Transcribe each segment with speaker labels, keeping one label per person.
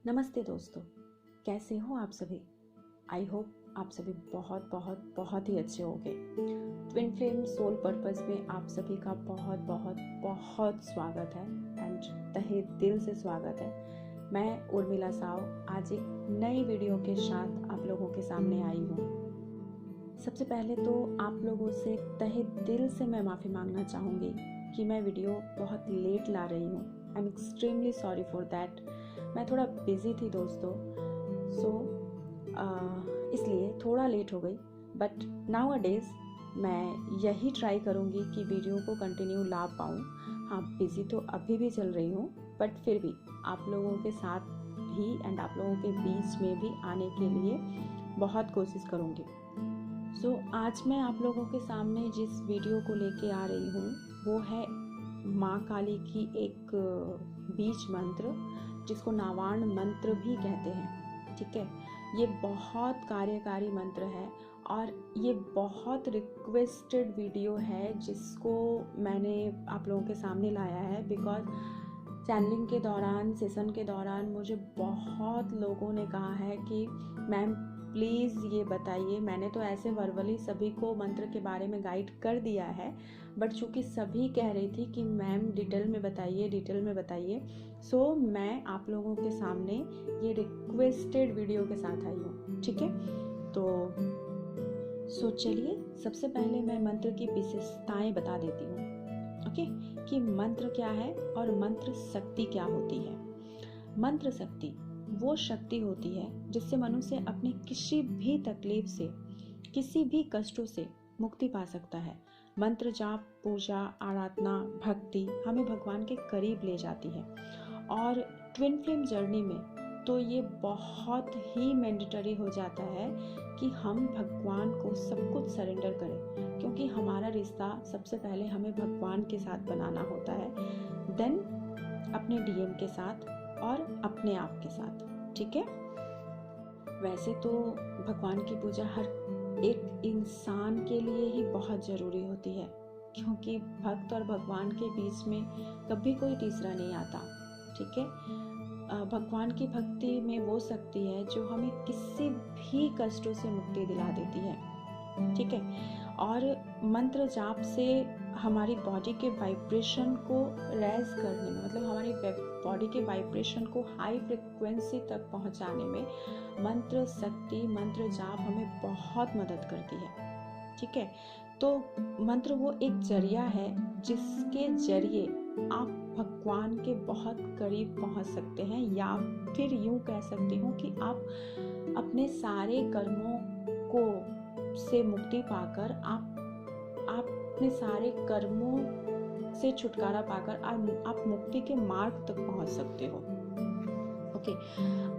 Speaker 1: नमस्ते दोस्तों, कैसे हो आप सभी। आई होप आप सभी बहुत बहुत बहुत ही अच्छे होंगे। ट्विन फ्लेम सोल पर्पस में आप सभी का बहुत बहुत बहुत स्वागत है एंड तहे दिल से स्वागत है। मैं उर्मिला साव आज एक नई वीडियो के साथ आप लोगों के सामने आई हूँ। सबसे पहले तो आप लोगों से तहे दिल से मैं माफ़ी मांगना चाहूँगी कि मैं वीडियो बहुत लेट ला रही हूँ। I am extremely sorry for that. मैं थोड़ा बिजी थी दोस्तों, इसलिए थोड़ा लेट हो गई। बट नाउ अ डेज मैं यही ट्राई करूँगी कि वीडियो को कंटिन्यू ला पाऊँ। हाँ, बिजी तो अभी भी चल रही हूँ, बट फिर भी आप लोगों के साथ भी एंड आप लोगों के बीच में भी आने के लिए बहुत कोशिश करूँगी। आज मैं आप लोगों के सामने जिस वीडियो को लेके आ रही हूँ वो है माँ काली की एक बीज मंत्र, जिसको नावाण मंत्र भी कहते हैं। ठीक है, ये बहुत कार्यकारी मंत्र है और ये बहुत रिक्वेस्टेड वीडियो है जिसको मैंने आप लोगों के सामने लाया है। बिकॉज चैनलिंग के दौरान, सेशन के दौरान मुझे बहुत लोगों ने कहा है कि मैम प्लीज़ ये बताइए। मैंने तो ऐसे वर्बली सभी को मंत्र के बारे में गाइड कर दिया है, बट चूँकि सभी कह रही थी कि मैम डिटेल में बताइए, सो मैं आप लोगों के सामने ये रिक्वेस्टेड वीडियो के साथ आई हूँ। ठीक है, तो चलिए सबसे पहले मैं मंत्र की विशेषताएं बता देती हूँ। ओके, कि मंत्र क्या है और मंत्र शक्ति क्या होती है। मंत्र शक्ति वो शक्ति होती है जिससे मनुष्य अपने किसी भी तकलीफ से, किसी भी कष्टों से मुक्ति पा सकता है। मंत्र जाप, पूजा, आराधना, भक्ति हमें भगवान के करीब ले जाती है। और ट्विन फ्लेम जर्नी में तो ये बहुत ही मैंडेटरी हो जाता है कि हम भगवान को सब कुछ सरेंडर करें, क्योंकि हमारा रिश्ता सबसे पहले हमें भगवान के साथ बनाना होता है, देन अपने डीएम के साथ और अपने आप के साथ। ठीक है, वैसे तो भगवान की पूजा हर एक इंसान के लिए ही बहुत ज़रूरी होती है, क्योंकि भक्त और भगवान के बीच में कभी कोई तीसरा नहीं आता। ठीक है, भगवान की भक्ति में वो शक्ति है जो हमें किसी भी कष्टों से मुक्ति दिला देती है। ठीक है, और मंत्र जाप से हमारी बॉडी के वाइब्रेशन को रेज करने में, मतलब हमारी बॉडी के वाइब्रेशन को हाई फ्रिक्वेंसी तक पहुंचाने में मंत्र शक्ति, मंत्र जाप हमें बहुत मदद करती है। ठीक है, तो मंत्र वो एक जरिया है जिसके जरिए आप भगवान के बहुत करीब पहुंच सकते हैं, या फिर यूं कह सकती हूँ कि आप अपने सारे कर्मों को से मुक्ति पाकर आप अपने सारे कर्मों से छुटकारा पाकर आप मुक्ति के मार्ग तक पहुंच सकते हो। ओके,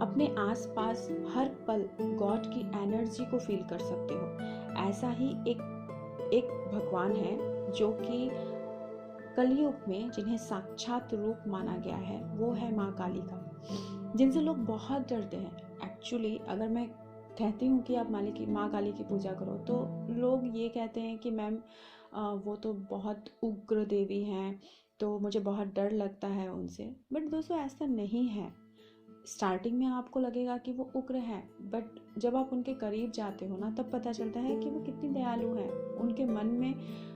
Speaker 1: अपने आसपास हर पल गॉड की एनर्जी को फील कर सकते हो। ऐसा ही एक भगवान है जो कि कलयुग में जिन्हें साक्षात रूप माना गया है, वो है माँ काली का, जिनसे लोग बहुत डरते हैं। एक्चुअली अगर मैं कहती हूँ कि आप माँ काली की पूजा करो, तो लोग ये कहते हैं कि मैम वो तो बहुत उग्र देवी हैं, तो मुझे बहुत डर लगता है उनसे। बट दोस्तों, ऐसा नहीं है। स्टार्टिंग में आपको लगेगा कि वो उग्र हैं, बट जब आप उनके करीब जाते हो ना, तब पता चलता है कि वो कितनी दयालु हैं। उनके मन में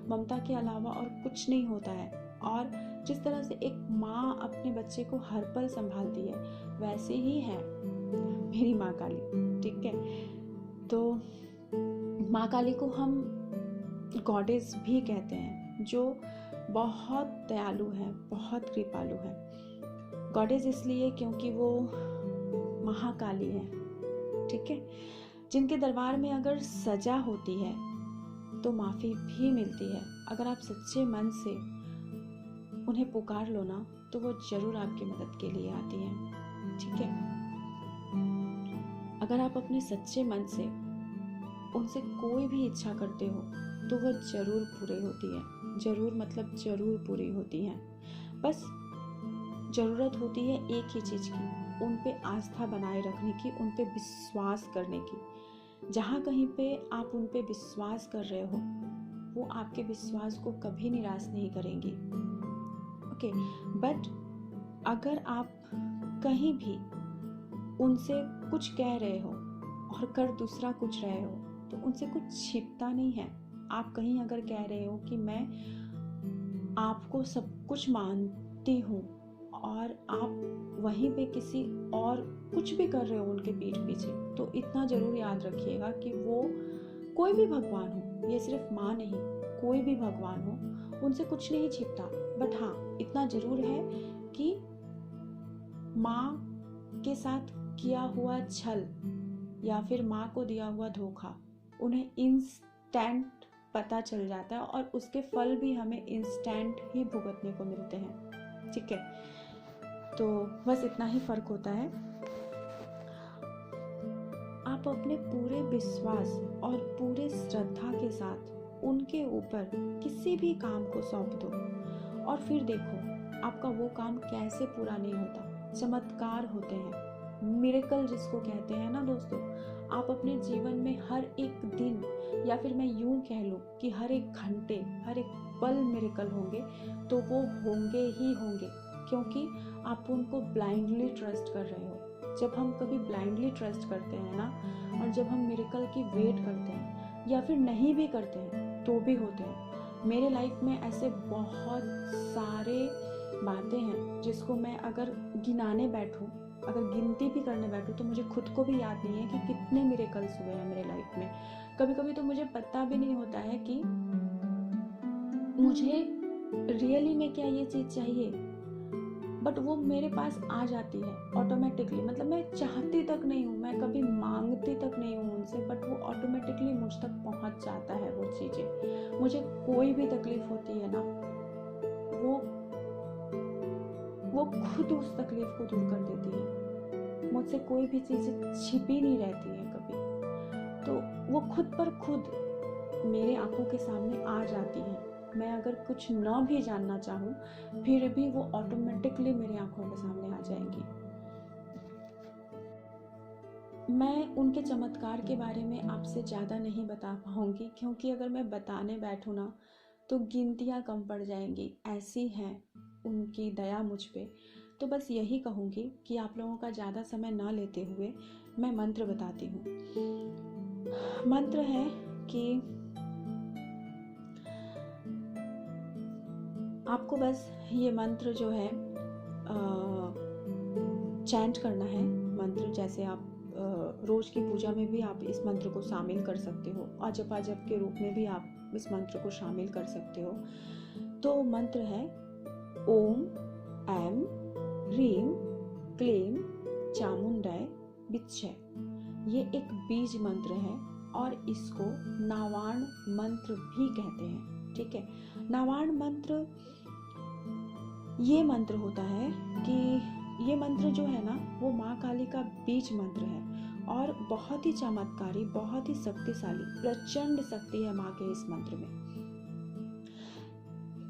Speaker 1: ममता के अलावा और कुछ नहीं होता है। और जिस तरह से एक माँ अपने बच्चे को हर पल संभालती है, वैसे ही है मेरी माँ काली। ठीक है, तो माँ काली को हम गॉडेस भी कहते हैं, जो बहुत दयालु है, बहुत कृपालु है। गॉडेस इसलिए क्योंकि वो महाकाली है। ठीक है, जिनके दरबार में अगर सजा होती है तो माफ़ी भी मिलती है। अगर आप सच्चे मन से उन्हें पुकार लो ना, तो वो जरूर आपकी मदद के लिए आती हैं। ठीक है, अगर आप अपने सच्चे मन से उनसे कोई भी इच्छा करते हो तो वो जरूर पूरी होती है। जरूर मतलब जरूर पूरी होती हैं। बस ज़रूरत होती है एक ही चीज़ की, उन पे आस्था बनाए रखने की, उन पे विश्वास करने की। जहाँ कहीं पे आप उन पे विश्वास कर रहे हो, वो आपके विश्वास को कभी निराश नहीं करेंगी। ओके, बट अगर आप कहीं भी उनसे कुछ कह रहे हो और कर दूसरा कुछ रहे हो तो उनसे कुछ छिपता नहीं है। आप कहीं अगर कह रहे हो कि मैं आपको सब कुछ मानती हूँ और आप वहीं पे किसी और कुछ भी कर रहे हो उनके पीठ पीछे, तो इतना ज़रूर याद रखिएगा कि वो कोई भी भगवान हो, ये सिर्फ माँ नहीं, कोई भी भगवान हो, उनसे कुछ नहीं छिपता। बट हाँ, इतना ज़रूर है कि माँ के साथ किया हुआ छल या फिर माँ को दिया हुआ धोखा उन्हें इंस्टेंट पता चल जाता है और उसके फल भी हमें इंस्टेंट ही भुगतने को मिलते हैं। ठीक है, तो बस इतना ही फर्क होता है। आप अपने पूरे विश्वास और पूरे श्रद्धा के साथ उनके ऊपर किसी भी काम को सौंप दो और फिर देखो आपका वो काम कैसे पूरा नहीं होता। चमत्कार होते हैं, मिरेकल जिसको कहते हैं ना दोस्तों। आप अपने जीवन में हर एक दिन या फिर मैं यूं कह लूँ कि हर एक घंटे, हर एक पल मिरेकल होंगे, तो वो होंगे ही होंगे, क्योंकि आप उनको ब्लाइंडली ट्रस्ट कर रहे हो। जब हम कभी ब्लाइंडली ट्रस्ट करते हैं ना, और जब हम मिरेकल की वेट करते हैं या फिर नहीं भी करते हैं तो भी होते हैं। मेरे लाइफ में ऐसे बहुत सारे बातें हैं जिसको मैं अगर गिनाने बैठूं, अगर गिनती भी करने बैठूं, तो मुझे खुद को भी याद नहीं है कि कितने मिरेकल्स हुए हैं मेरे लाइफ में। कभी कभी तो मुझे पता भी नहीं होता है कि मुझे रियली में क्या ये चीज़ चाहिए, बट वो मेरे पास आ जाती है ऑटोमेटिकली। मतलब मैं चाहती तक नहीं हूँ, मैं कभी मांगती तक नहीं हूँ उनसे, बट वो ऑटोमेटिकली मुझ तक पहुँच जाता है वो चीज़ें। मुझे कोई भी तकलीफ होती है ना, वो खुद उस तकलीफ को दूर कर देती है। मुझसे कोई भी चीज़ छिपी नहीं रहती है कभी, तो वो खुद पर खुद मेरे आंखों के सामने आ जाती है। मैं अगर कुछ न भी जानना चाहूँ फिर भी वो ऑटोमेटिकली मेरी आंखों के सामने आ जाएंगी। मैं उनके चमत्कार के बारे में आपसे ज़्यादा नहीं बता पाऊँगी, क्योंकि अगर मैं बताने बैठूँ ना तो गिनतियाँ कम पड़ जाएंगी, ऐसी हैं उनकी दया मुझ पे। तो बस यही कहूँगी कि आप लोगों का ज़्यादा समय ना लेते हुए मैं मंत्र बताती हूँ। मंत्र है कि आपको बस ये मंत्र जो है चैंट करना है। मंत्र जैसे आप रोज की पूजा में भी आप इस मंत्र को शामिल कर सकते हो, अजप के रूप में भी आप इस मंत्र को शामिल कर सकते हो। तो मंत्र है ओम ऐम ह्रीम क्लीम चामुंडाय विच्चय। ये एक बीज मंत्र है और इसको नावाण मंत्र भी कहते हैं। ठीक है, नावाण मंत्र ये मंत्र होता है कि ये मंत्र जो है ना वो माँ काली का बीज मंत्र है और बहुत ही चमत्कारी, बहुत ही शक्तिशाली, प्रचंड शक्ति है माँ के इस मंत्र में।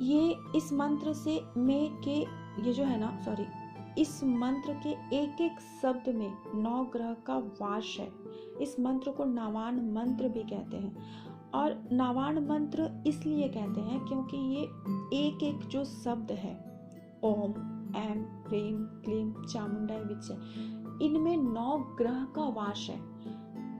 Speaker 1: ये इस मंत्र से ये जो है ना इस मंत्र के एक एक शब्द में 9 ग्रह का वास है। इस मंत्र को नावाण मंत्र भी कहते हैं। और नावाण मंत्र इसलिए कहते हैं क्योंकि ये एक एक जो शब्द है ओम ऐम ह्रीम क्लीम चामुंडाय विच्चय, इनमें 9 ग्रह का वास है।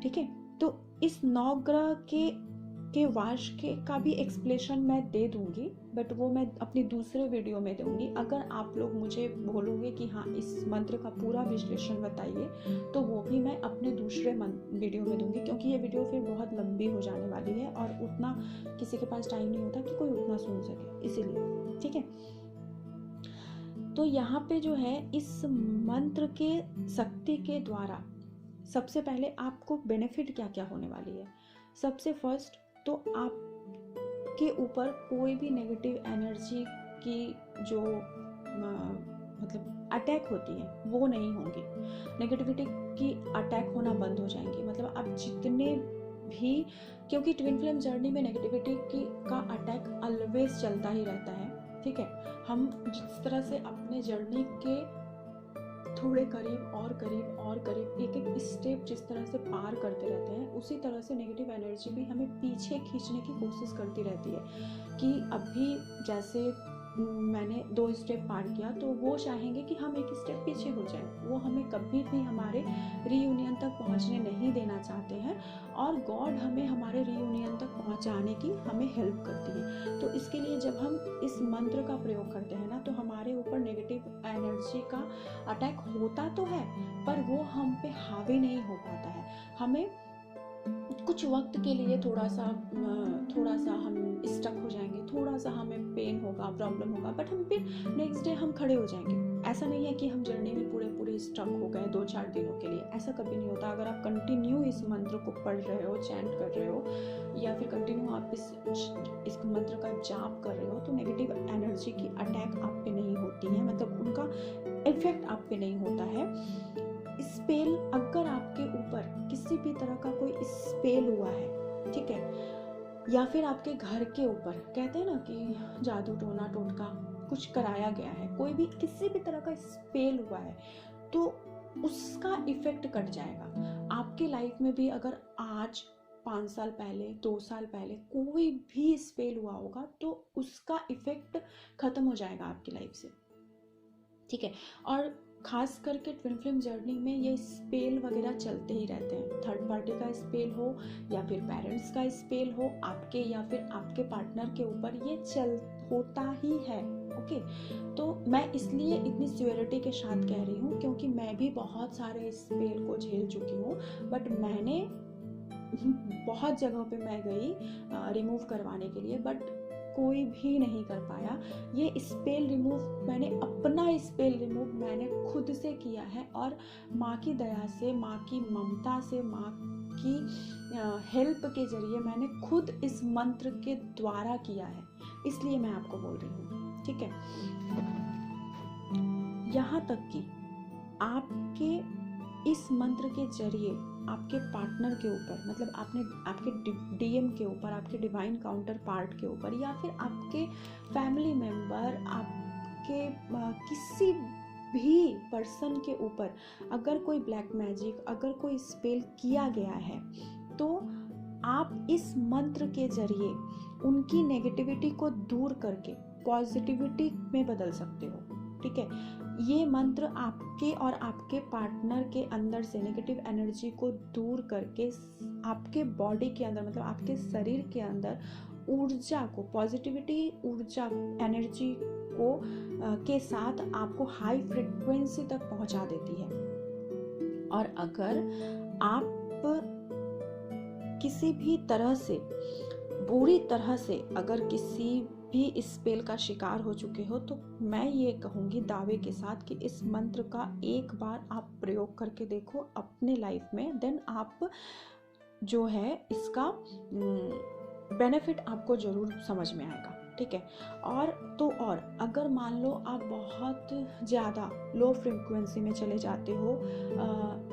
Speaker 1: ठीक है, तो इस 9 ग्रह के वास का भी एक्सप्लेनेशन मैं दे दूंगी, बट वो मैं अपनी दूसरे वीडियो में दूंगी। अगर आप लोग मुझे बोलोगे कि हाँ इस मंत्र का पूरा विश्लेषण बताइए, तो वो भी मैं अपने दूसरे वीडियो में दूंगी, क्योंकि ये वीडियो फिर बहुत लंबी हो जाने वाली है और उतना किसी के पास टाइम नहीं होता कि कोई उतना सुन सके, इसीलिए। ठीक है, तो यहाँ पे जो है इस मंत्र के शक्ति के द्वारा सबसे पहले आपको बेनिफिट क्या क्या होने वाली है। सबसे फर्स्ट तो आपके ऊपर कोई भी नेगेटिव एनर्जी की जो मतलब अटैक होती है वो नहीं होंगी। नेगेटिविटी की अटैक होना बंद हो जाएंगे। मतलब आप जितने भी, क्योंकि ट्विन फ्लेम जर्नी में नेगेटिविटी का अटैक ऑलवेज चलता ही रहता है। ठीक है, हम जिस तरह से अपने जर्नी के थोड़े करीब और करीब एक एक स्टेप जिस तरह से पार करते रहते हैं, उसी तरह से नेगेटिव एनर्जी भी हमें पीछे खींचने की कोशिश करती रहती है कि अभी जैसे मैंने 2 स्टेप पार किया, तो वो चाहेंगे कि हम 1 स्टेप पीछे हो जाएं। वो हमें कभी भी हमारे रीयूनियन तक पहुंचने नहीं देना चाहते हैं, और गॉड हमें हमारे रीयूनियन तक पहुंचाने की हमें हेल्प करती है। तो इसके लिए जब हम इस मंत्र का प्रयोग करते हैं ना, तो हमारे ऊपर नेगेटिव एनर्जी का अटैक होता तो है, पर वो हम पे हावी नहीं हो पाता है। हमें कुछ वक्त के लिए थोड़ा सा हम स्टक हो जाएंगे, थोड़ा सा हमें पेन होगा, प्रॉब्लम होगा, बट हम फिर नेक्स्ट डे हम खड़े हो जाएंगे। ऐसा नहीं है कि हम जर्नी में पूरे स्टक हो गए 2-4 दिनों के लिए, ऐसा कभी नहीं होता। अगर आप कंटिन्यू इस मंत्र को पढ़ रहे हो, चैंट कर रहे हो, या फिर कंटिन्यू आप इस मंत्र का जाप कर रहे हो, तो नेगेटिव एनर्जी की अटैक आप पे नहीं होती है, मतलब उनका इफेक्ट आप पे नहीं होता है। स्पेल, अगर आपके ऊपर किसी भी तरह का कोई स्पेल हुआ है, ठीक है, या फिर आपके घर के ऊपर, कहते हैं ना कि जादू टोना टोटका कुछ कराया गया है, कोई भी किसी भी तरह का स्पेल हुआ है, तो उसका इफेक्ट कट जाएगा आपके लाइफ में भी। अगर आज 5 साल पहले, 2 साल पहले कोई भी स्पेल हुआ होगा, तो उसका इफेक्ट खत्म हो जाएगा आपकी लाइफ से, ठीक है। और खास करके ट्विन फ्लेम जर्नी में ये स्पेल वगैरह चलते ही रहते हैं। थर्ड पार्टी का स्पेल हो या फिर पेरेंट्स का स्पेल हो आपके या फिर आपके पार्टनर के ऊपर, ये होता ही है, ओके। तो मैं इसलिए इतनी सिवियरिटी के साथ कह रही हूँ, क्योंकि मैं भी बहुत सारे स्पेल को झेल चुकी हूँ, बट मैंने बहुत जगहों पे मैं गई रिमूव करवाने के लिए, बट कोई भी नहीं कर पाया। ये स्पेल रिमूव, मैंने अपना स्पेल रिमूव मैंने खुद से किया है, और माँ की दया से, माँ की ममता से, माँ की हेल्प के जरिए मैंने खुद इस मंत्र के द्वारा किया है, इसलिए मैं आपको बोल रही हूँ, ठीक है। यहाँ तक कि आपके इस मंत्र के जरिए आपके पार्टनर के ऊपर, मतलब आपके डीएम के ऊपर, आपके डिवाइन काउंटर पार्ट के ऊपर, या फिर आपके फैमिली मेंबर, आपके किसी भी पर्सन के ऊपर अगर कोई ब्लैक मैजिक, अगर कोई स्पेल किया गया है, तो आप इस मंत्र के जरिए उनकी नेगेटिविटी को दूर करके पॉजिटिविटी में बदल सकते हो, ठीक है। ये मंत्र आपके और आपके पार्टनर के अंदर से नेगेटिव एनर्जी को दूर करके आपके बॉडी के अंदर, मतलब आपके शरीर के अंदर ऊर्जा को, पॉजिटिविटी ऊर्जा एनर्जी को के साथ आपको हाई फ्रीक्वेंसी तक पहुंचा देती है। और अगर आप किसी भी तरह से, बुरी तरह से अगर किसी भी स्पेल का शिकार हो चुके हो, तो मैं ये कहूँगी दावे के साथ कि इस मंत्र का एक बार आप प्रयोग करके देखो अपने लाइफ में, देन आप जो है इसका बेनिफिट आपको ज़रूर समझ में आएगा, ठीक है। और अगर मान लो आप बहुत ज़्यादा लो फ्रीक्वेंसी में चले जाते हो,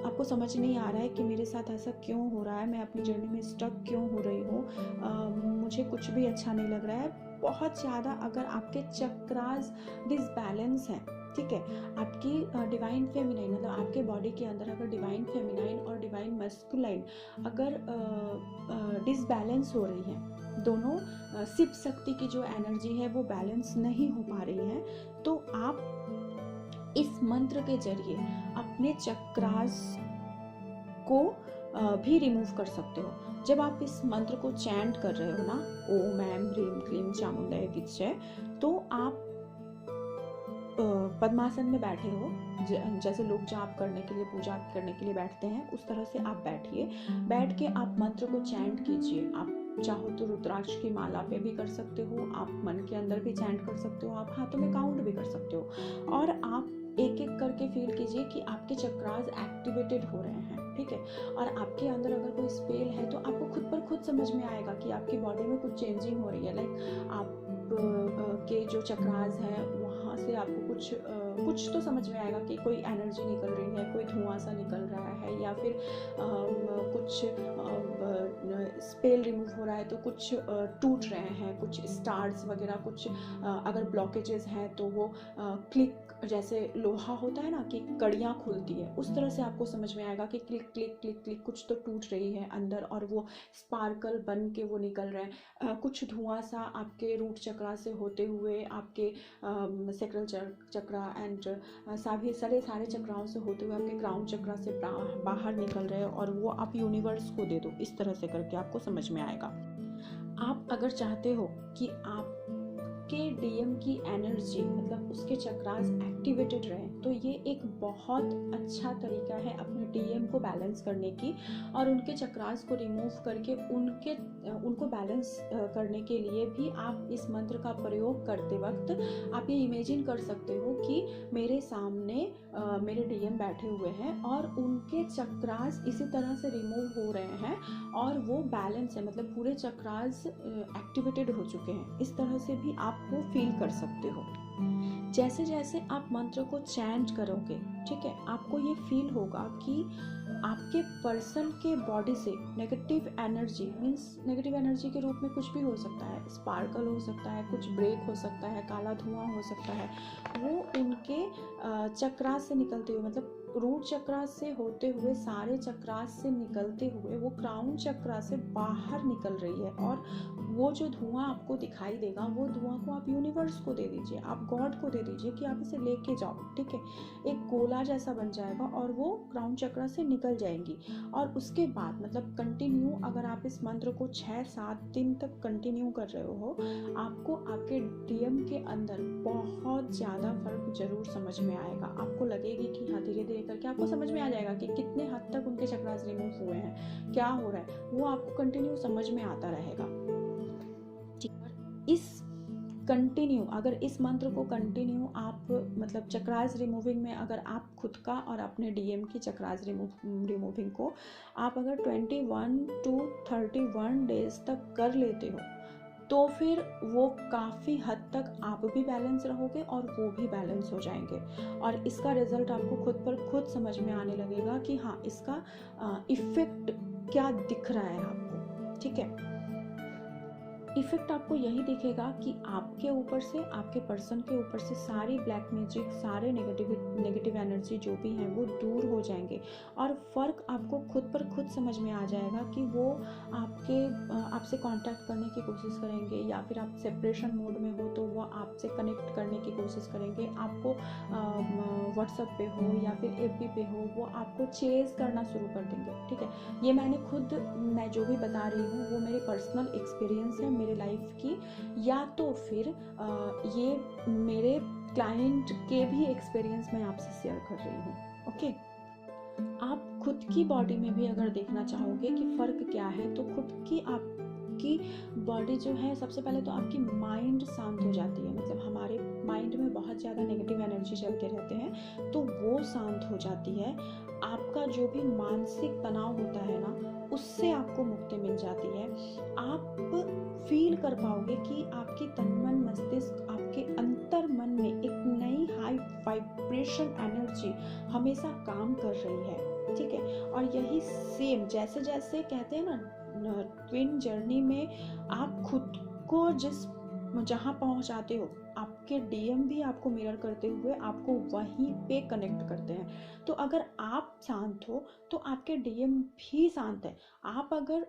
Speaker 1: आपको समझ नहीं आ रहा है कि मेरे साथ ऐसा क्यों हो रहा है, मैं अपनी जर्नी में स्टक क्यों हो रही हूँ, मुझे कुछ भी अच्छा नहीं लग रहा है, बहुत ज़्यादा अगर आपके चक्रास डिसबैलेंस हैं, ठीक है, आपकी डिवाइन फेमिनाइन, मतलब आपके बॉडी के अंदर अगर डिवाइन फेमिनाइन और डिवाइन मस्कुलाइन अगर डिसबैलेंस हो रही है, दोनों शिव शक्ति की जो एनर्जी है वो बैलेंस नहीं हो पा रही है, तो आप इस मंत्र के जरिए अपने चक्रास को भी रिमूव कर सकते हो। जब आप इस मंत्र को चैंट कर रहे हो ना, ओम ऐम ह्रीम क्लीम चामुंडाय विच्चय, तो आप पद्मासन में बैठे हो, जैसे लोग जाप करने के लिए, पूजा करने के लिए बैठते हैं, उस तरह से आप बैठिए। बैठ के आप मंत्र को चैंट कीजिए। आप चाहो तो रुद्राक्ष की माला पे भी कर सकते हो, आप मन के अंदर भी चैंट कर सकते हो, आप हाथों में काउंट भी कर सकते हो, और आप एक एक करके फील कीजिए कि आपके चक्रास एक्टिवेटेड हो रहे हैं, ठीक है। और आपके अंदर अगर कोई स्पेल है तो आपको खुद पर खुद समझ में आएगा कि आपकी बॉडी में कुछ चेंजिंग हो रही है, लाइक आप के जो चक्रास हैं वहाँ से आपको कुछ तो समझ में आएगा कि कोई एनर्जी निकल रही है, कोई धुआं सा निकल रहा है, या फिर कुछ स्पेल रिमूव हो रहा है तो कुछ टूट रहे हैं, कुछ स्टार्स वगैरह, कुछ अगर ब्लॉकेजेस हैं तो वो क्लिक जैसे लोहा होता है ना कि कड़ियाँ खुलती है, उस तरह से आपको समझ में आएगा कि क्लिक क्लिक क्लिक क्लिक कुछ तो टूट रही है अंदर और वो स्पार्कल बन के वो निकल रहा है। कुछ धुआं सा आपके रूट चक्रा से होते हुए आपके सेक्रल चक्रा एंड सारे चक्राओं से होते हुए आपके क्राउन चक्रा से बाहर निकल रहे हैं और वो आप यूनिवर्स को दे दो। इस तरह से करके आपको समझ में आएगा। आप अगर चाहते हो कि आपके डीएम की एनर्जी मतलब उसके चक्रास एक्टिवेटेड रहे, तो ये एक बहुत अच्छा तरीका है अपने डीएम को बैलेंस करने की और उनके चक्रास को रिमूव करके उनको बैलेंस करने के लिए भी आप इस मंत्र का प्रयोग करते वक्त आप ये इमेजिन कर सकते हो कि मेरे सामने मेरे डीएम बैठे हुए हैं और उनके चक्रास इसी तरह से रिमूव हो रहे हैं और वो बैलेंस है, मतलब पूरे चक्रास एक्टिवेटेड हो चुके हैं। इस तरह से भी आप वो फील कर सकते हो। जैसे जैसे आप मंत्र को चैंट करोगे, ठीक है, आपको ये फील होगा कि आपके पर्सन के बॉडी से negative energy, means negative energy के रूप में कुछ भी हो सकता है, स्पार्कल हो सकता है, कुछ ब्रेक हो सकता है, काला धुआं हो सकता है, वो उनके चक्रास से निकलते हुए, मतलब रूट चक्रा से होते हुए सारे चक्रास से निकलते हुए वो क्राउन चक्रा से बाहर निकल रही है। और वो जो धुआं आपको दिखाई देगा, वो धुआं को आप यूनिवर्स को दे दीजिए, आप गॉड को दे दीजिए कि आप इसे लेके जाओ, ठीक है। एक गोला जैसा बन जाएगा और वो क्राउन चक्रा से निकल जाएंगी। और उसके बाद मतलब कंटिन्यू अगर आप इस मंत्र को 6-7 दिन तक कंटिन्यू कर रहे हो, आपको आपके डीएम के अंदर बहुत ज़्यादा फर्क जरूर समझ में आएगा। आपको लगेगी कि हाँ, धीरे धीरे करके आपको समझ में आ जाएगा कि कितने हद तक उनके चक्रास रिमूव हुए हैं, क्या हो रहा है, वो आपको कंटिन्यू समझ में आता रहेगा। इस कंटिन्यू अगर इस मंत्र को कंटिन्यू आप मतलब चक्रास रिमूविंग में अगर आप खुद का और अपने डीएम की चक्रास रिमूविंग को आप अगर 21 to 31 डेज तक कर लेते हो, तो फिर वो काफ़ी हद तक आप भी बैलेंस रहोगे और वो भी बैलेंस हो जाएंगे। और इसका रिजल्ट आपको खुद पर खुद समझ में आने लगेगा कि हाँ, इसका इफ़ेक्ट क्या दिख रहा है आपको, ठीक है। इफेक्ट आपको यही दिखेगा कि आपके ऊपर से, आपके पर्सन के ऊपर से सारी ब्लैक मैजिक, सारे नेगेटिव एनर्जी जो भी हैं वो दूर हो जाएंगे और फ़र्क आपको खुद पर खुद समझ में आ जाएगा कि वो आपसे कांटेक्ट करने की कोशिश करेंगे या फिर आप सेपरेशन मोड में हो तो वो आपसे कनेक्ट करने की कोशिश करेंगे। आपको व्हाट्सएप पे हो या फिर एफबी पे हो, वो आपको चेज करना शुरू कर देंगे, ठीक है। ये मैं जो भी बता रही हूँ वो मेरे पर्सनल एक्सपीरियंस है मेरे लाइफ की, या तो फिर ये मेरे क्लाइंट के भी एक्सपीरियंस मैं आपसे शेयर कर रही हूँ, ओके। आप खुद की बॉडी में भी अगर देखना चाहोगे कि फ़र्क क्या है, तो खुद की आपकी बॉडी जो है, सबसे पहले तो आपकी माइंड शांत हो जाती है। मतलब हमारे माइंड में बहुत ज़्यादा नेगेटिव एनर्जी चलते रहते हैं, तो वो शांत हो जाती है। आपका जो भी मानसिक तनाव होता है ना, उससे आपको मुक्ति मिल जाती है। आप फील कर पाओगे कि आपकी तन मन मस्तिष्क, आपके अंतर मन में एक नई हाई वाइब्रेशन एनर्जी हमेशा काम कर रही है, ठीक है। और यही सेम जैसे जैसे कहते हैं ना ट्विन जर्नी में, आप खुद को जहाँ पहुँचाते हो, आपके डीएम भी आपको मिरर करते हुए आपको वहीं पे कनेक्ट करते हैं। तो अगर आप शांत हो तो आपके डीएम भी शांत है। आप अगर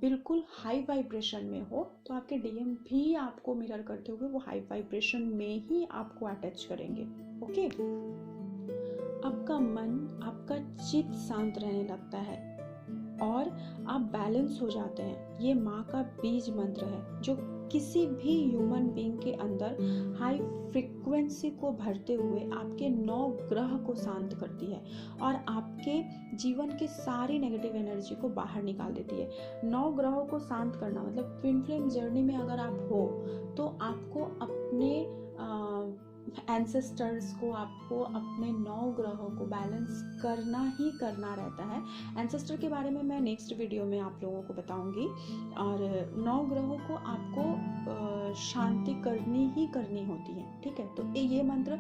Speaker 1: बिल्कुल हाई वाइब्रेशन में हो तो आपके डीएम भी आपको मिरर करते हुए वो हाई वाइब्रेशन में ही आपको अटैच करेंगे, ओके। आपका मन, आपका चित्त शांत रहने लगता है और आप बैलेंस हो जाते हैं। ये माँ का बीज मंत्र है जो किसी भी ह्यूमन बीइंग के अंदर हाई फ्रीक्वेंसी को भरते हुए आपके 9 ग्रह को शांत करती है और आपके जीवन की सारी नेगेटिव एनर्जी को बाहर निकाल देती है। 9 ग्रहों को शांत करना मतलब ट्विन फ्लेम जर्नी में अगर आप हो तो आपको अपने एंसेस्टर्स को, आपको अपने 9 ग्रहों को बैलेंस करना ही करना रहता है। एंसेस्टर के बारे में मैं नेक्स्ट वीडियो में आप लोगों को बताऊंगी। और 9 ग्रहों को आपको शांति करनी ही करनी होती है, ठीक है। तो ये मंत्र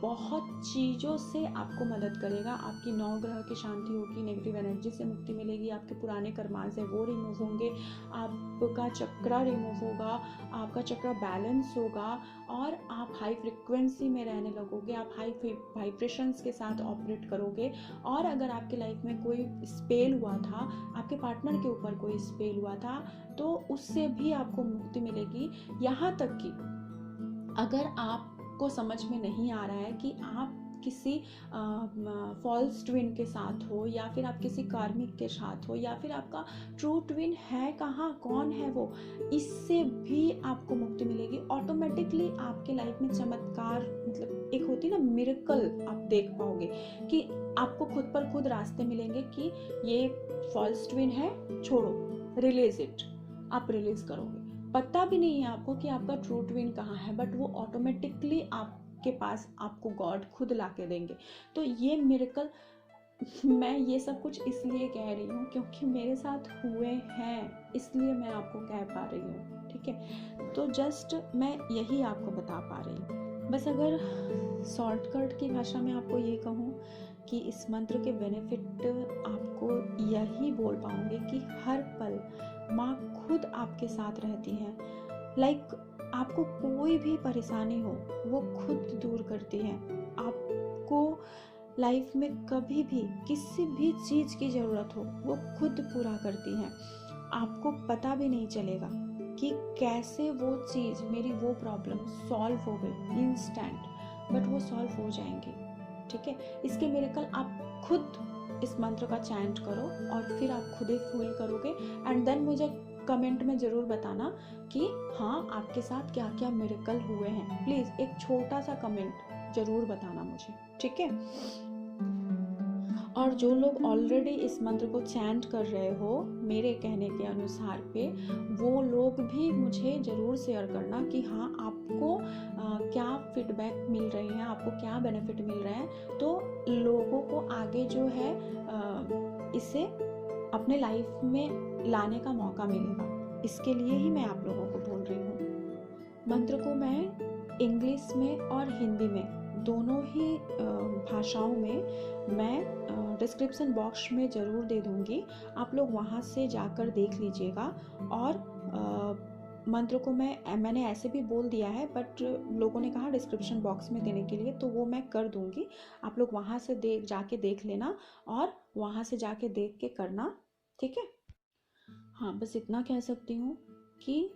Speaker 1: बहुत चीज़ों से आपको मदद करेगा। आपकी 9 ग्रह की शांति होगी, नेगेटिव एनर्जी से मुक्ति मिलेगी, आपके पुराने कर्मास है वो रिमूव होंगे, आपका चक्रा रिमूव होगा, आपका चक्रा बैलेंस होगा और आप हाई फ्रिक्वेंसी में रहने लगोगे, आप हाई वाइब्रेशंस के साथ ऑपरेट करोगे। और अगर आपके लाइफ में कोई स्पेल हुआ था, आपके पार्टनर के ऊपर कोई स्पेल हुआ था, तो उससे भी आपको मुक्ति मिलेगी। यहाँ तक कि अगर आपको समझ में नहीं आ रहा है कि आप किसी फॉल्स ट्विन के साथ हो, या फिर आप किसी कार्मिक के साथ हो, या फिर आपका ट्रू ट्विन है कहाँ, कौन है वो, इससे भी आपको मुक्ति मिलेगी। ऑटोमेटिकली आपके लाइफ में चमत्कार, मतलब एक होती ना मिरेकल, आप देख पाओगे कि आपको खुद पर खुद रास्ते मिलेंगे कि ये फॉल्स ट्विन है, छोड़ो, रिलीज इट, आप रिलीज करोगे। पता भी नहीं है आपको कि आपका ट्रू ट्विन कहाँ है, बट वो ऑटोमेटिकली आपके पास आपको गॉड खुद ला के देंगे। तो ये मिरेकल, मैं ये सब कुछ इसलिए कह रही हूँ क्योंकि मेरे साथ हुए हैं, इसलिए मैं आपको कह पा रही हूँ, ठीक है। तो जस्ट मैं यही आपको बता पा रही हूँ। बस अगर शॉर्टकट की भाषा में आपको ये कहूँ कि इस मंत्र के बेनिफिट आपको यही बोल पाऊंगे कि हर पल माँ खुद आपके साथ रहती हैं। लाइक आपको कोई भी परेशानी हो वो खुद दूर करती हैं। आपको लाइफ में कभी भी किसी भी चीज़ की ज़रूरत हो वो खुद पूरा करती हैं। आपको पता भी नहीं चलेगा कि कैसे वो चीज़, मेरी वो प्रॉब्लम सॉल्व हो गई इंस्टेंट, बट वो सॉल्व हो जाएंगी, ठीक है। इसके मिरेकल आप खुद इस मंत्र का चैंट करो और फिर आप खुद ही फील करोगे। एंड देन मुझे कमेंट में ज़रूर बताना कि हाँ आपके साथ क्या क्या मिरेकल हुए हैं। प्लीज़ एक छोटा सा कमेंट ज़रूर बताना मुझे, ठीक है। और जो लोग ऑलरेडी इस मंत्र को चैंट कर रहे हो मेरे कहने के अनुसार पे, वो लोग भी मुझे ज़रूर शेयर करना कि हाँ आपको क्या फीडबैक मिल रही है, आपको क्या बेनिफिट मिल रहे हैं। तो लोगों को आगे जो है इसे अपने लाइफ में लाने का मौका मिलेगा। इसके लिए ही मैं आप लोगों को बोल रही हूँ। मंत्र को मैं इंग्लिश में और हिंदी में दोनों ही भाषाओं में मैं डिस्क्रिप्शन बॉक्स में ज़रूर दे दूँगी, आप लोग वहाँ से जाकर देख लीजिएगा। और मंत्र को मैंने ऐसे भी बोल दिया है, बट लोगों ने कहा डिस्क्रिप्शन बॉक्स में देने के लिए, तो वो मैं कर दूँगी। आप लोग वहाँ से जाके देख लेना और वहाँ से जाके देख के करना, ठीक है। हाँ, बस इतना कह सकती हूँ कि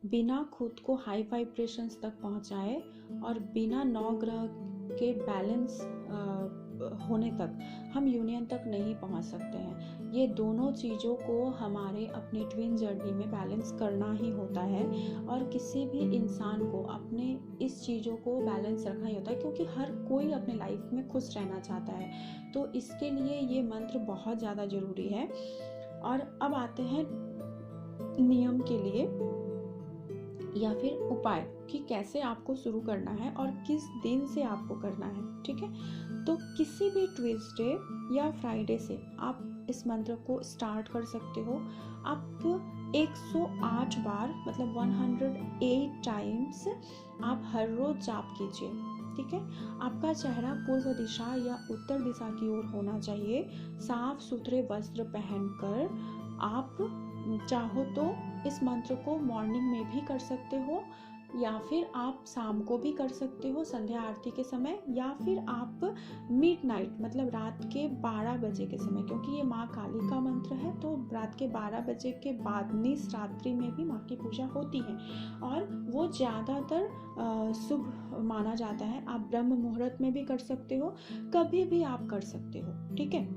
Speaker 1: बिना खुद को हाई वाइब्रेशंस तक पहुँचाए और बिना 9 ग्रह के बैलेंस होने तक हम यूनियन तक नहीं पहुँच सकते हैं। ये दोनों चीज़ों को हमारे अपने ट्विन जर्नी में बैलेंस करना ही होता है। और किसी भी इंसान को अपने इस चीज़ों को बैलेंस रखना ही होता है, क्योंकि हर कोई अपने लाइफ में खुश रहना चाहता है। तो इसके लिए ये मंत्र बहुत ज़्यादा ज़रूरी है। और अब आते हैं नियम के लिए या फिर उपाय कि कैसे आपको शुरू करना है और किस दिन से आपको करना है, ठीक है। तो किसी भी ट्यूसडे या फ्राइडे से आप इस मंत्र को स्टार्ट कर सकते हो। आप 108 बार, मतलब 108 टाइम्स आप हर रोज जाप कीजिए, ठीक है। आपका चेहरा पूर्व दिशा या उत्तर दिशा की ओर होना चाहिए। साफ सुथरे वस्त्र पहनकर आप चाहो तो इस मंत्र को मॉर्निंग में भी कर सकते हो, या फिर आप शाम को भी कर सकते हो संध्या आरती के समय, या फिर आप मिडनाइट मतलब रात के 12 बजे के समय, क्योंकि ये माँ काली का मंत्र है, तो रात के 12 बजे के बाद निस रात्रि में भी माँ की पूजा होती है और वो ज़्यादातर शुभ माना जाता है। आप ब्रह्म मुहूर्त में भी कर सकते हो, कभी भी आप कर सकते हो, ठीक है।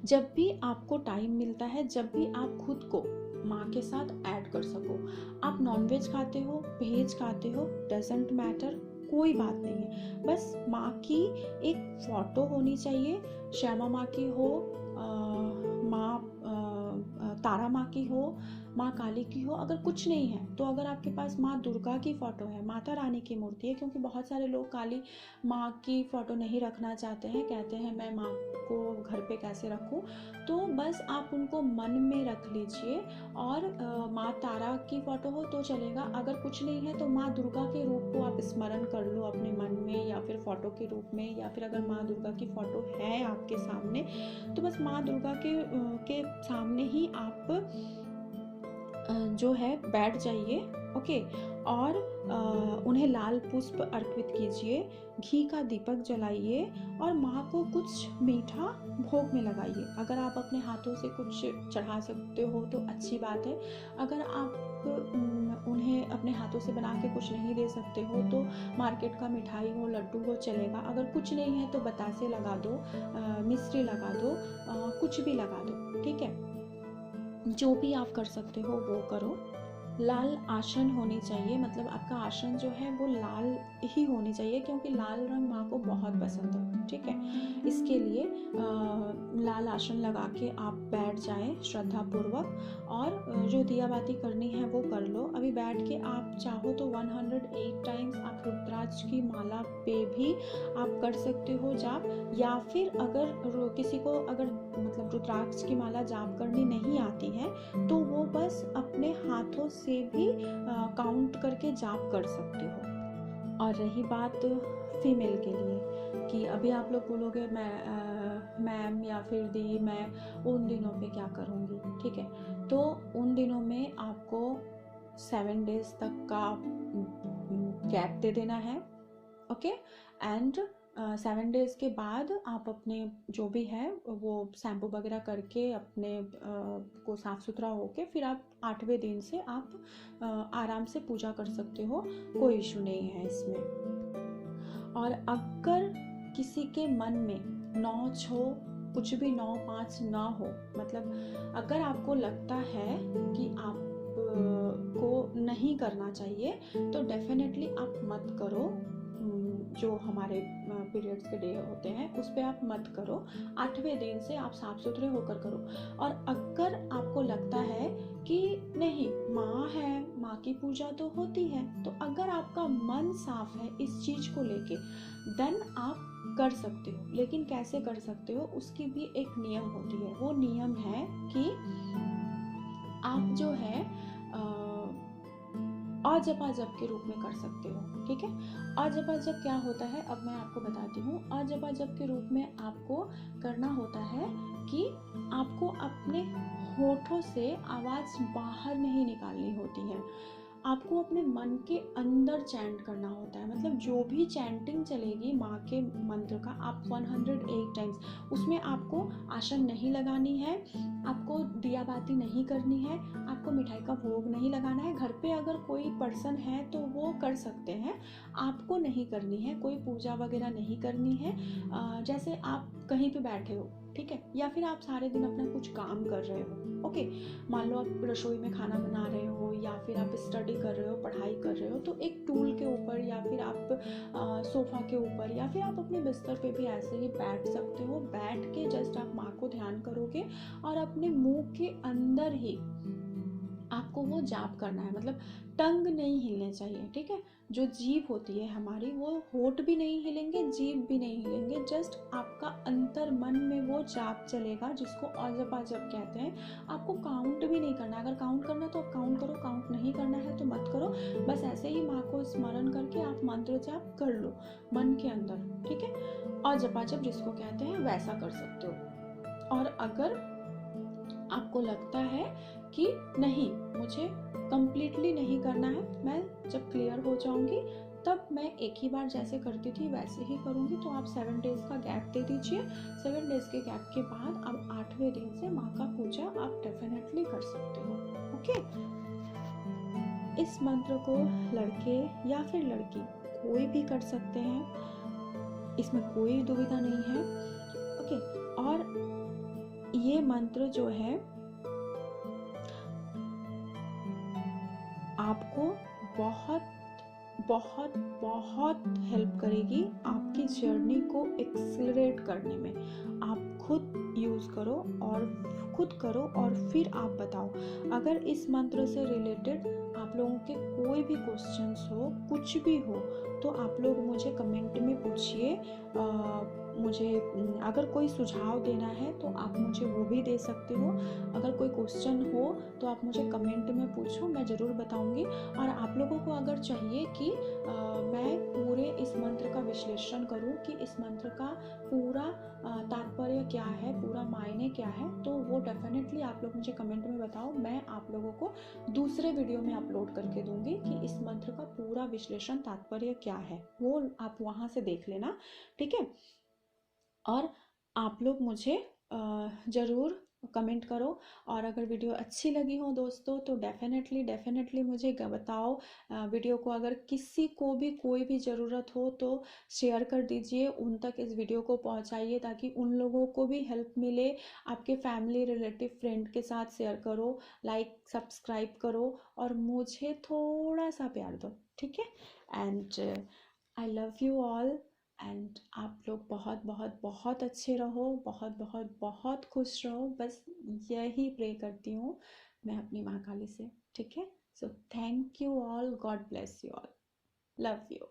Speaker 1: जब भी आपको टाइम मिलता है, जब भी आप खुद को माँ के साथ ऐड कर सको। आप नॉनवेज खाते हो, वेज खाते हो, डजेंट मैटर, कोई बात नहीं है। बस माँ की एक फोटो होनी चाहिए, श्यामा माँ की हो, तारा माँ की हो, माँ काली की हो। अगर कुछ नहीं है तो अगर आपके पास माँ दुर्गा की फ़ोटो है, माता रानी की मूर्ति है, क्योंकि बहुत सारे लोग काली माँ की फ़ोटो नहीं रखना चाहते हैं, कहते हैं मैं माँ को घर पे कैसे रखूँ, तो बस आप उनको मन में रख लीजिए। और माँ तारा की फ़ोटो हो तो चलेगा, अगर कुछ नहीं है तो माँ दुर्गा के रूप को आप स्मरण कर लो अपने मन में या फिर फ़ोटो के रूप में, या फिर अगर माँ दुर्गा की फ़ोटो है आपके सामने तो बस माँ दुर्गा के सामने ही आप जो है बैठ जाइए, ओके। और उन्हें लाल पुष्प अर्पित कीजिए, घी का दीपक जलाइए और माँ को कुछ मीठा भोग में लगाइए। अगर आप अपने हाथों से कुछ चढ़ा सकते हो तो अच्छी बात है। अगर आप उन्हें अपने हाथों से बना के कुछ नहीं दे सकते हो तो मार्केट का मिठाई हो, लड्डू हो, चलेगा। अगर कुछ नहीं है तो बतासे लगा दो, मिश्री लगा दो, कुछ भी लगा दो, ठीक है। जो भी आप कर सकते हो वो करो। लाल आसन होनी चाहिए, मतलब आपका आसन जो है वो लाल ही होनी चाहिए, क्योंकि लाल रंग माँ को बहुत पसंद है, ठीक है। इसके लिए लाल आसन लगा के आप बैठ जाएं श्रद्धा पूर्वक, और जो दिया बाती करनी है वो कर लो। अभी बैठ के आप चाहो तो 108 टाइम्स आप रुद्राक्ष की माला पे भी आप कर सकते हो जाप, या फिर अगर किसी को अगर मतलब रुद्राक्ष की माला जाप करनी नहीं आती है तो वो बस अपने हाथों से भी काउंट करके जाप कर सकते हो। और रही बात फीमेल के लिए कि अभी आप लोग बोलोगे मैम या फिर दी मैं उन दिनों पे क्या करूँगी, ठीक है। तो उन दिनों में आपको 7 डेज तक का गैप दे देना है, ओके। एंड 7 डेज के बाद आप अपने जो भी है वो शैम्पू वगैरह करके अपने को साफ सुथरा होके फिर आप 8वें दिन से आप आराम से पूजा कर सकते हो, कोई इशू नहीं है इसमें। और अगर किसी के मन में 9 कुछ भी 9-5 ना हो, मतलब अगर आपको लगता है कि आप को नहीं करना चाहिए तो डेफिनेटली आप मत करो। जो हमारे पीरियड्स के डे होते हैं उस पे आप मत करो। 8वें दिन से आप साफ सुथरे होकर करो। और अगर आपको लगता है कि नहीं माँ है, माँ की पूजा तो होती है, तो अगर आपका मन साफ है इस चीज को लेके देन आप कर सकते हो। लेकिन कैसे कर सकते हो उसकी भी एक नियम होती है। वो नियम है कि आप जो है अजपा जप के रूप में कर सकते हो, ठीक है। अजपा जप क्या होता है अब मैं आपको बताती हूँ। अजपा जप के रूप में आपको करना होता है कि आपको अपने होठों से आवाज बाहर नहीं निकालनी होती है, आपको अपने मन के अंदर चैंट करना होता है। मतलब जो भी चैंटिंग चलेगी माँ के मंत्र का आप 108 टाइम्स, उसमें आपको आसन नहीं लगानी है, आपको दिया बाती नहीं करनी है, आपको मिठाई का भोग नहीं लगाना है। घर पे अगर कोई पर्सन है तो वो कर सकते हैं, आपको नहीं करनी है, कोई पूजा वगैरह नहीं करनी है। जैसे आप कहीं पे बैठे हो, ठीक है, या फिर आप सारे दिन अपना कुछ काम कर रहे हो, ओके। मान लो आप रसोई में खाना बना रहे हो या फिर आप स्टडी कर रहे हो, पढ़ाई कर रहे हो, तो एक टूल के ऊपर या फिर आप सोफा के ऊपर या फिर आप अपने बिस्तर पे भी ऐसे ही बैठ सकते हो। बैठ के जस्ट आप माँ को ध्यान करोगे और अपने मुंह के अंदर ही आपको वो जाप करना है। मतलब टंग नहीं हिलने चाहिए, ठीक है। जो जीभ होती है हमारी वो होठ भी नहीं हिलेंगे, जीभ भी नहीं हिलेंगे, जस्ट आपका अंतर मन में वो जाप चलेगा जिसको अजपा जप कहते हैं। आपको काउंट भी नहीं करना, अगर काउंट करना तो आप काउंट करो, काउंट नहीं करना है तो मत करो। बस ऐसे ही माँ को स्मरण करके आप मंत्र जाप कर लो मन के अंदर, ठीक है। अजपा जप जिसको कहते हैं वैसा कर सकते हो। और अगर आपको लगता है कि नहीं मुझे कंप्लीटली नहीं करना है, मैं जब क्लियर हो जाऊंगी तब मैं एक ही बार जैसे करती थी वैसे ही करूंगी, तो आप 7 डेज का गैप दे दीजिए। 7 डेज के गैप के बाद अब 8वें दिन से माँ का पूजा आप डेफिनेटली कर सकते हो, ओके। इस मंत्र को लड़के या फिर लड़की कोई भी कर सकते हैं, इसमें कोई दुविधा नहीं है, ओके। और ये मंत्र जो है आपको बहुत बहुत बहुत हेल्प करेगी आपकी जर्नी को एक्सेलरेट करने में। आप खुद यूज़ करो और खुद करो और फिर आप बताओ। अगर इस मंत्र से रिलेटेड आप लोगों के कोई भी क्वेश्चंस हो, कुछ भी हो, तो आप लोग मुझे कमेंट में पूछिए। मुझे अगर कोई सुझाव देना है तो आप मुझे वो भी दे सकते हो। अगर कोई क्वेश्चन हो तो आप मुझे कमेंट में पूछो, मैं ज़रूर बताऊंगी। और आप लोगों को अगर चाहिए कि मैं पूरे इस मंत्र का विश्लेषण करूं कि इस मंत्र का पूरा तात्पर्य क्या है, पूरा मायने क्या है, तो वो डेफिनेटली आप लोग मुझे कमेंट में बताओ। मैं आप लोगों को दूसरे वीडियो में अपलोड करके दूंगी कि इस मंत्र का पूरा विश्लेषण, तात्पर्य क्या है, वो आप वहाँ से देख लेना, ठीक है। और आप लोग मुझे ज़रूर कमेंट करो, और अगर वीडियो अच्छी लगी हो दोस्तों तो डेफिनेटली मुझे बताओ। वीडियो को अगर किसी को भी कोई भी ज़रूरत हो तो शेयर कर दीजिए, उन तक इस वीडियो को पहुंचाइए ताकि उन लोगों को भी हेल्प मिले। आपके फैमिली, रिलेटिव, फ्रेंड के साथ शेयर करो, लाइक सब्सक्राइब करो, और मुझे थोड़ा सा प्यार दो, ठीक है। And I love you all. And आप लोग बहुत बहुत बहुत अच्छे रहो, बहुत बहुत बहुत खुश रहो, बस यही प्रे करती हूँ मैं अपनी माँ काली से, ठीक है। So thank you all, God bless you all, love you.